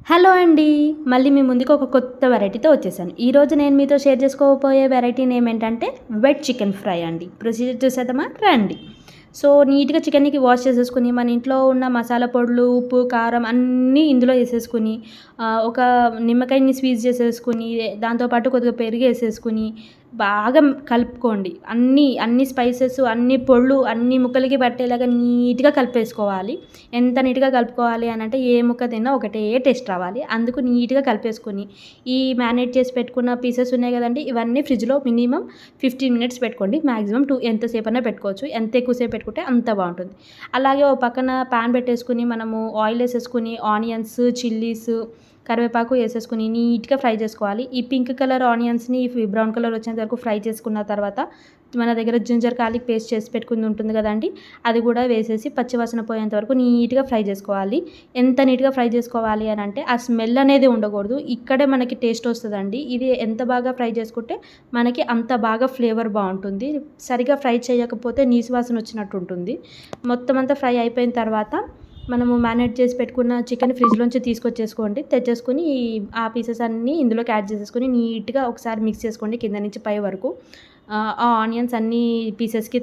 Hello అండి. మళ్ళీ మీ ముందుకు ఒక కొత్త వెరైటీతో వచ్చేసాను. ఈరోజు నేను మీతో షేర్ చేసుకోబోయే వెరైటీ నేమ్ ఏంటంటే వెజ్ చికెన్ ఫ్రై అండి. ప్రొసీజర్ చూసేద్దామా? రండి. సో, నీట్‌గా చికెన్‌ని వాష్ చేసేసుకొని, మన ఇంట్లో ఉన్న మసాలా పొడులు, ఉప్పు, కారం అన్నీ ఇందులో ఏసేసుకొని, ఒక నిమ్మకాయని స్క్వీజ్ చేసేసుకొని, దాంతో పాటు కొద్దిగా పెరుగేసేసుకొని, బాగా కలుపుకోండి. అన్ని స్పైసెస్, అన్ని పొడులు, అన్ని ముక్కలకి పట్టేలాగా నీట్‌గా కలిపేసుకోవాలి. ఎంత నీట్‌గా కలుపుకోవాలి అనంటే, ఏ ముక్క తిన్నా ఒకటే టేస్ట్ రావాలి. అందుకు నీట్‌గా కలిపేసుకొని, ఈ మ్యారినేట్ చేసి పెట్టుకున్న పీసెస్ ఉన్నాయి కదండీ! ఇవన్నీ ఫ్రిడ్జ్‌లో మినిమమ్ 15 మినిట్స్ పెట్టుకోండి. మాక్సిమం ఎంతసేపన్నా పెట్టుకోవచ్చు. ఎంత ఎక్కువసేపు పెట్టుకుంటే అంత బావుంటుంది. అలాగే ఓ పక్కన పాన్ పెట్టేసుకొని, మనము ఆయిల్ ఏసేసుకొని, ఆనియన్స్, చిల్లీస్, కరివేపాకు ఏసేసుకొని నీట్‌గా ఫ్రై చేసుకోవాలి. ఈ పింక్ కలర్ ఆనియన్స్‌ని బ్రౌన్ కలర్ వచ్చేంత వరకు ఫ్రై చేసుకున్న తర్వాత, మన దగ్గర జింజర్ గార్లిక్ పేస్ట్ చేసి పెట్టుకుంది ఉంటుంది కదండీ! అది కూడా వేసేసి పచ్చివాసన పోయేంత వరకు నీట్‌గా ఫ్రై చేసుకోవాలి. ఎంత నీట్‌గా ఫ్రై చేసుకోవాలి అనంటే, ఆ స్మెల్ అనేది ఉండకూడదు. ఇక్కడే మనకి టేస్ట్ వస్తదండి. ఇది ఎంత బాగా ఫ్రై చేసుకుంటే మనకి అంత బాగా ఫ్లేవర్ బావుంటుంది. సరిగ్గా ఫ్రై చేయకపోతే నీసు వాసన వచ్చినట్టు ఉంటుంది. మొత్తం అంతా ఫ్రై అయిపోయిన తర్వాత, మనము మ్యారినేట్ చేసి పెట్టుకున్న చికెన్ ఫ్రిడ్జ్‌లోంచి తీసుకొచ్చేసుకోండి. తెచ్చేసుకొని ఆ పీసెస్ అన్నీ ఇందులోకి యాడ్ చేసేసుకొని నీట్‌గా ఒకసారి మిక్స్ చేసుకోండి కింద నుంచి పై వరకు. ఆ ఆనియన్స్ అన్నీ పీసెస్‌కి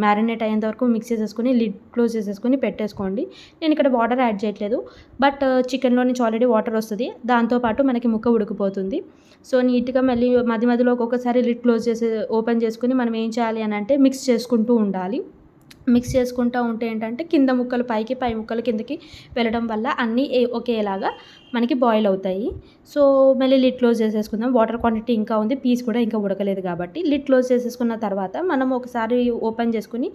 మ్యారినేట్ అయ్యేంత వరకు మిక్స్ చేసేసుకొని లిడ్ క్లోజ్ చేసేసుకొని పెట్టేసుకోండి. నేను ఇక్కడ వాటర్ యాడ్ చేయట్లేదు. బట్ చికెన్‌లో నుంచి ఆల్రెడీ వాటర్ వస్తది. దాంతో పాటు మనకి ముక్క ఉడికిపోతుంది. సో, నీట్‌గా మళ్ళీ మధ్య మధ్యలో ఒక్కొక్కసారి లిడ్ క్లోజ్ చేసి ఓపెన్ చేసుకొని మనం ఏం చేయాలి అనంటే మిక్స్ చేసుకుంటూ ఉండాలి. మిక్స్ చేసుకుంటా ఉంటే ఏంటంటే కింద ముక్కలు పైకి, పై ముక్కలు కిందకి వెళ్ళడం వల్ల అన్నీ ఒకేలాగా మనకి బాయిల్ అవుతాయి. సో, మళ్ళీ లిడ్ క్లోజ్ చేసేసుకుందాం. వాటర్ క్వాంటిటీ ఇంకా ఉంది. పీస్ కూడా ఇంకా ఉడకలేదు కాబట్టి లిడ్ క్లోజ్ చేసేసుకున్న తర్వాత మనం ఒకసారి ఓపెన్ చేసుకొని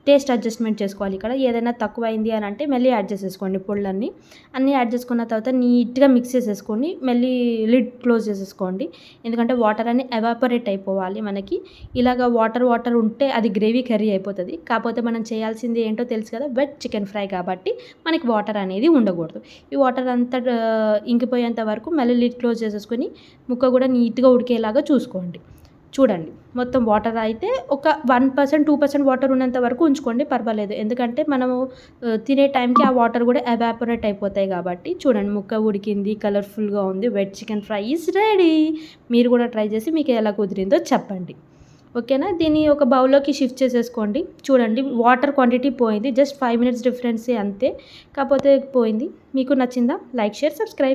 టేస్ట్ అడ్జస్ట్‌మెంట్ చేసుకోవాలి. ఇక్కడ ఏదైనా తక్కువైంది అని అంటే మళ్ళీ యాడ్ చేసేసుకోండి పొడులన్నీ. అన్నీ యాడ్ చేసుకున్న తర్వాత నీట్‌గా మిక్స్ చేసేసుకొని మళ్ళీ లిడ్ క్లోజ్ చేసేసుకోండి. ఎందుకంటే వాటర్ అన్నీ ఎవాపరేట్ అయిపోవాలి మనకి. ఇలాగ వాటర్ ఉంటే అది గ్రేవీ కర్రీ అయిపోతది. కాపోతే మనం చేయాల్సింది ఏంటో తెలుసు కదా! వెజ్ చికెన్ ఫ్రై కాబట్టి మనకి వాటర్ అనేది ఉండకూడదు. ఈ వాటర్ అంతా ఇంకిపోయేంత వరకు మళ్ళీ లిడ్ క్లోజ్ చేసేసుకొని ముక్క కూడా నీట్‌గా ఉడికేలాగా చూసుకోండి. చూడండి. మొత్తం వాటర్ అయితే ఒక 1%, 2% వాటర్ ఉన్నంత వరకు ఉంచుకోండి పర్వాలేదు. ఎందుకంటే మనము తినే టైంకి ఆ వాటర్ కూడా ఎవాపరేట్ అయిపోతాయి కాబట్టి. చూడండి ముక్క ఉడికింది, కలర్‌ఫుల్‌గా ఉంది. Veg chicken fry is ready. మీరు కూడా ట్రై చేసి మీకు ఎలా కుదిరిందో చెప్పండి. ఓకేనా? దీన్ని ఒక బౌల్‌లోకి షిఫ్ట్ చేసేసుకోండి. చూడండి వాటర్ క్వాంటిటీ పోయింది. జస్ట్ 5 మినిట్స్ డిఫరెన్సే అంతే. కాపోతే పోయింది. మీకు నచ్చిందా? Like, share, subscribe.